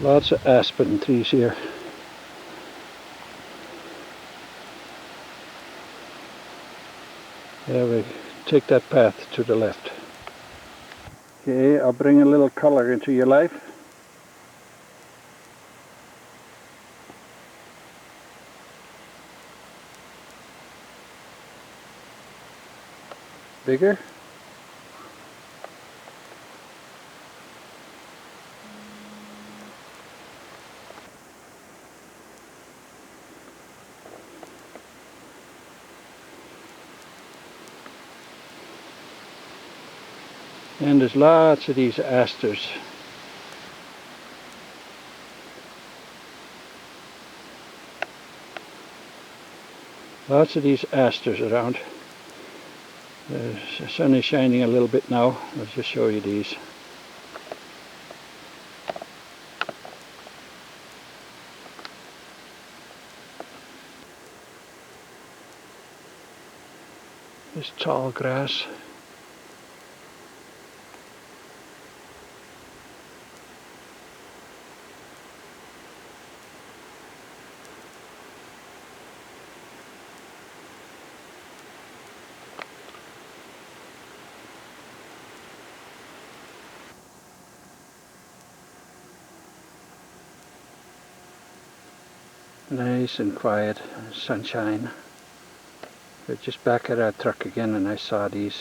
Lots of aspen trees here. Yeah, we take that path to the left. Okay, I'll bring a little color into your life. Bigger. And there's lots of these asters. Lots of these asters around. The sun is shining a little bit now. I'll just show you these. This tall grass. Nice and quiet, sunshine. We're just back at our truck again, and I saw the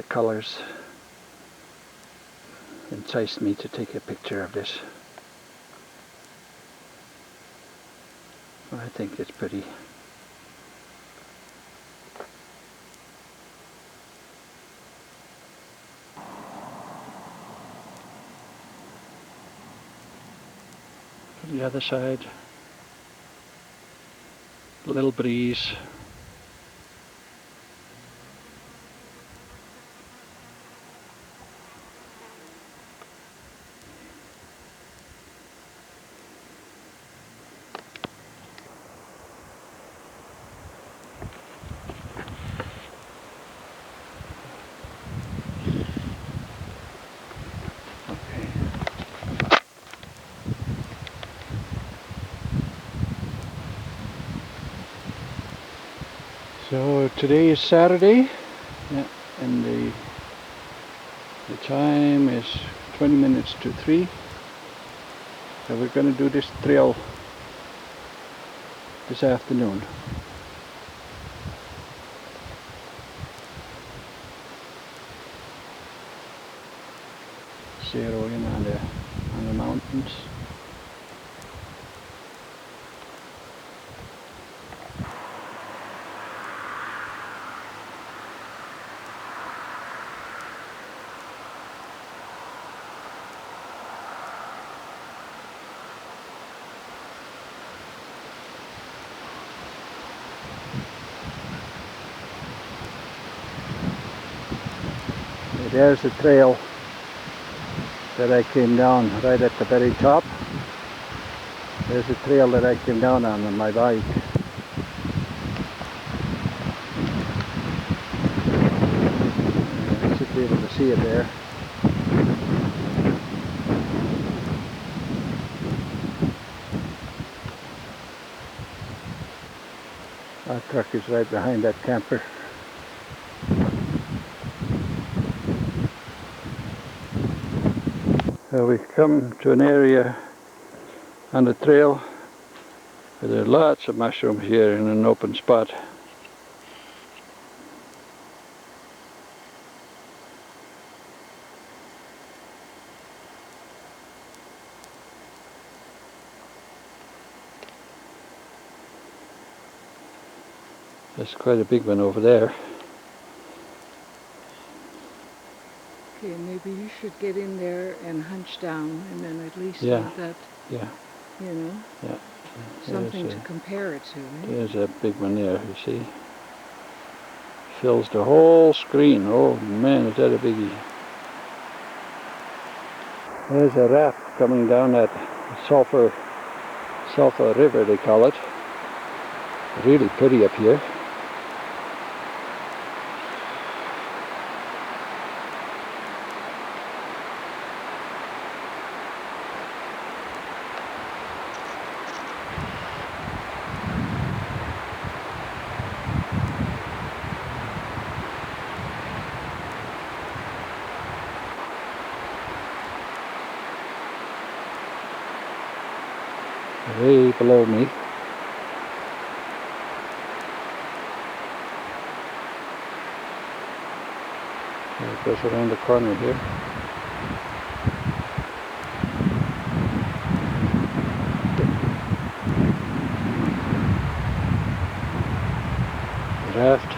colors enticed me to take a picture of this. I think it's pretty. From the other side, a little breeze. So today is Saturday, and the time is 20 minutes to 3. So we're going to do this trail this afternoon. Zero in on the mountains. There's the trail that I came down right at the very top. There's the trail that I came down on my bike. I should be able to see it there. Our truck is right behind that camper. We've come to an area on the trail where there are lots of mushrooms here in an open spot. There's quite a big one over there. Okay, maybe you should get in there and hunch down, and then at least Yeah. have that, Yeah. you know, Yeah. something There's to compare it to. Eh? There's a big one there, you see. Fills the whole screen. Oh man, is that a biggie. There's a raft coming down that Sulphur River, they call it. Really pretty up here. Way below me. It goes around the corner here. Raft.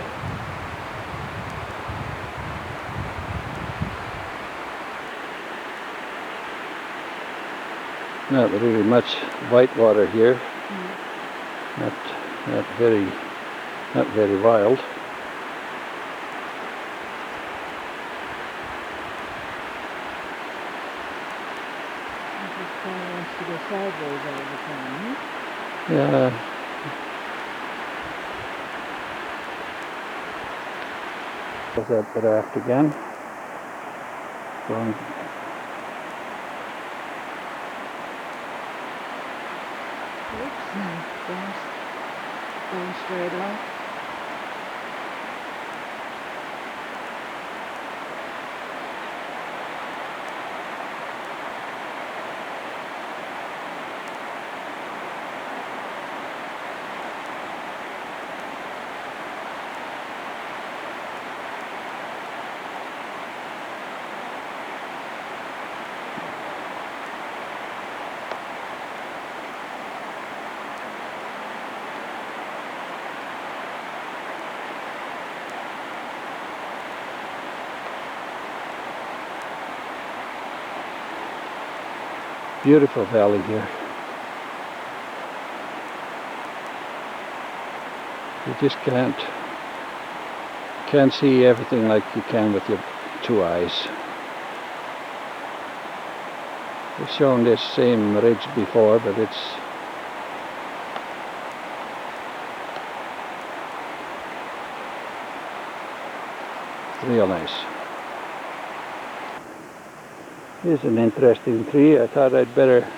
Not really much white water here. Not very wild. It just kind of wants to go sideways all the time. Eh? Yeah. There's that raft again. Going. Oops, no, going straight on. Beautiful valley here. You just can't see everything like you can with your two eyes. I've shown this same ridge before, but it's real nice. Here's an interesting tree. I thought I'd better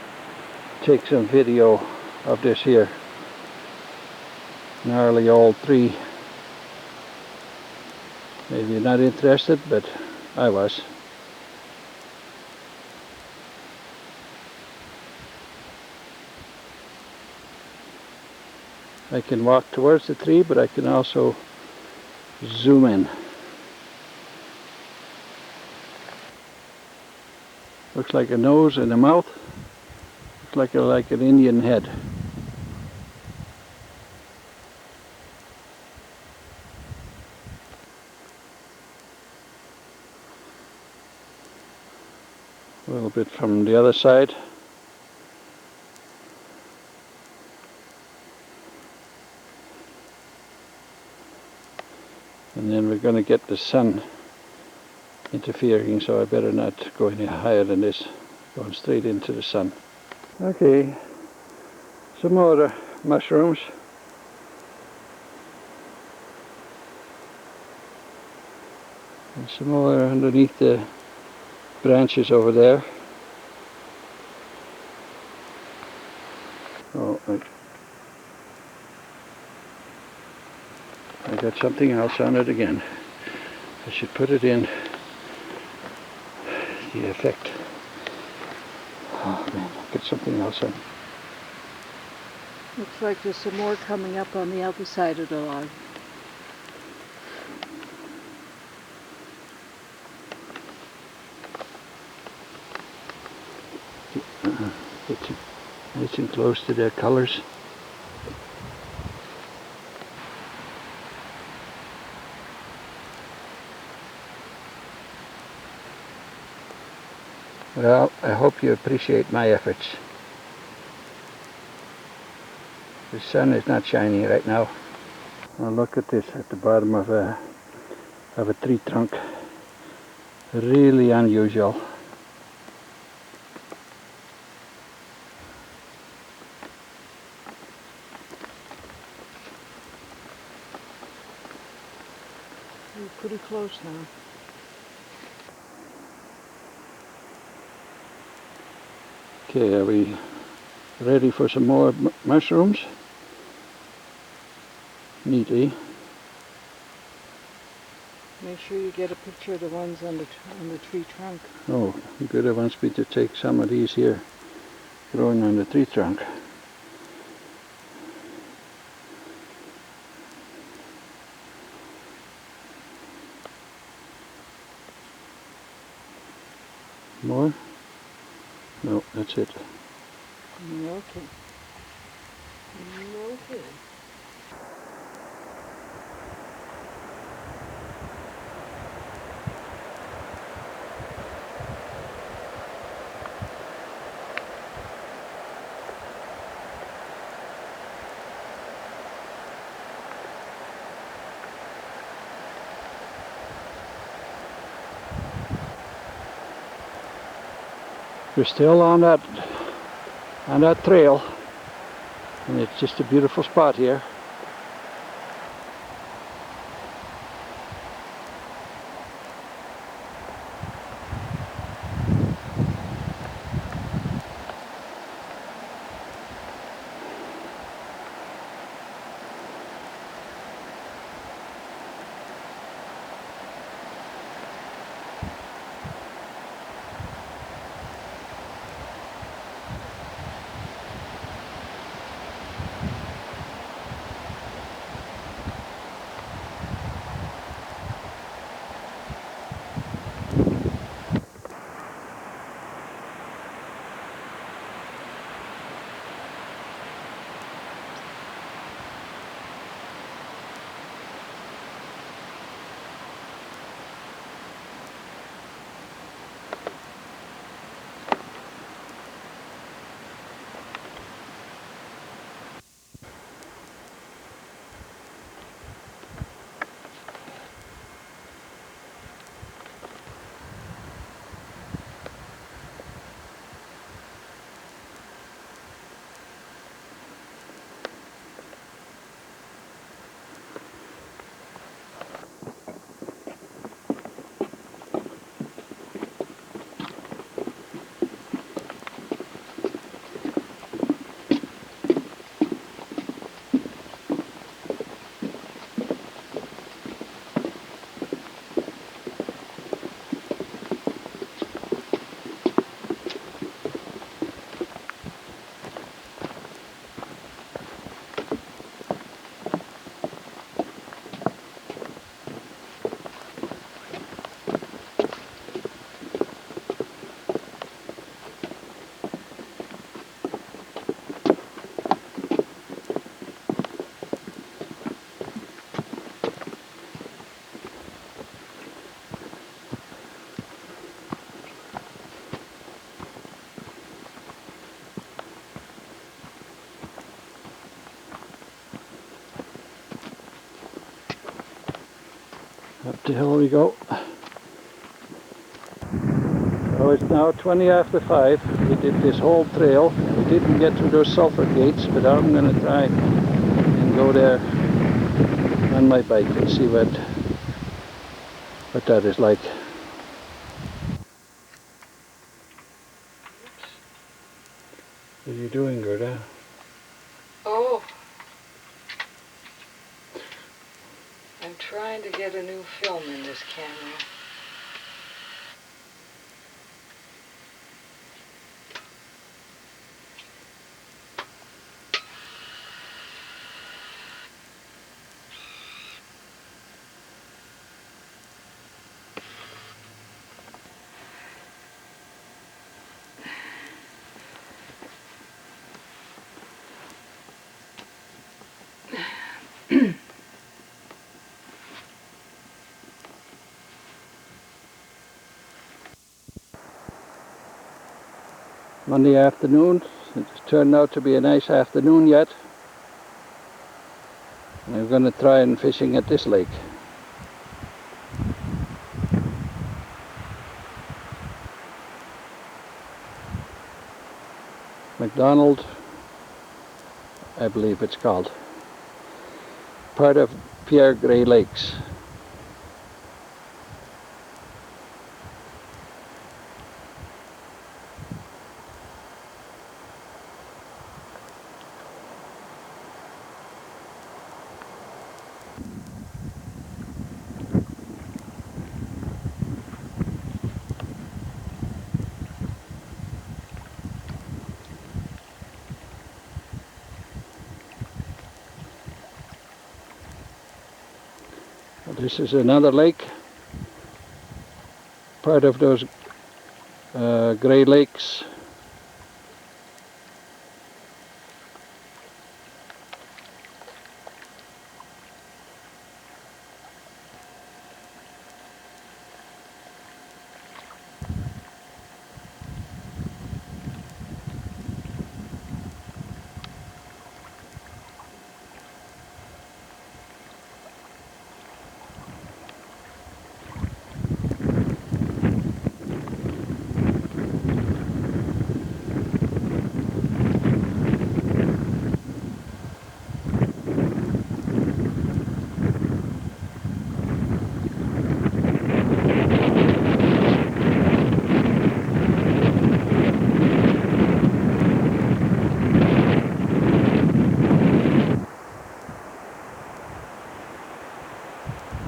take some video of this here. Gnarly old tree. Maybe you're not interested, but I was. I can walk towards the tree, but I can also zoom in. Looks like a nose and a mouth. Looks like an Indian head. A little bit from the other side. And then we're going to get the sun interfering, so I better not go any higher than this, going straight into the sun. Okay, some more mushrooms. And some more underneath the branches over there. Oh, I got something else on it again. I should put it in the effect. Oh man, get something else on. Looks like there's some more coming up on the other side of the log. Get nice and close to their colors. Well, I hope you appreciate my efforts. The sun is not shining right now. Now look at this at the bottom of a tree trunk. Really unusual. We're pretty close now. Okay, are we ready for some more mushrooms? Neatly. Make sure you get a picture of the ones on the tree trunk. Oh, good. It wants me to take some of these here, growing on the tree trunk. More? No, that's it. Okay. Okay. We're still on that trail, and it's just a beautiful spot here. Up the hill we go. So it's now 20 after 5. We did this whole trail. We didn't get to those sulfur gates, but I'm going to try and go there on my bike and see what that is like. What are you doing, Gerda? Oh, I'm trying to get a new film in this camera. Monday afternoon. It's turned out to be a nice afternoon yet. And I'm going to try and fishing at this lake. McDonald, I believe it's called. Part of Pierre Grey Lakes. This is another lake, part of those Grey Lakes.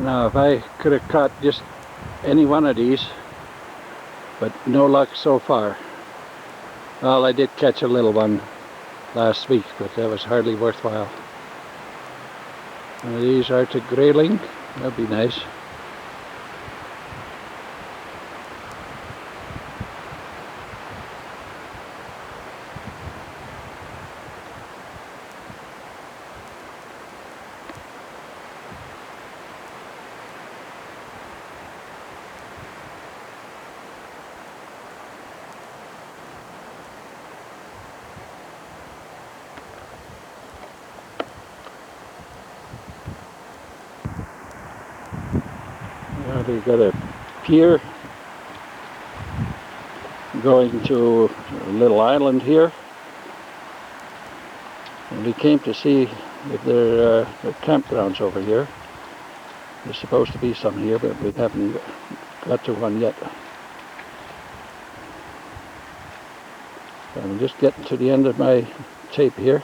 Now if I could have caught just any one of these, but no luck so far. Well, I did catch a little one last week, but that was hardly worthwhile. One of these Arctic grayling, that'd be nice. We've got a pier going to a little island here, and we came to see if there are campgrounds over here. There's supposed to be some here, but we haven't got to one yet. I'm just getting to the end of my tape here.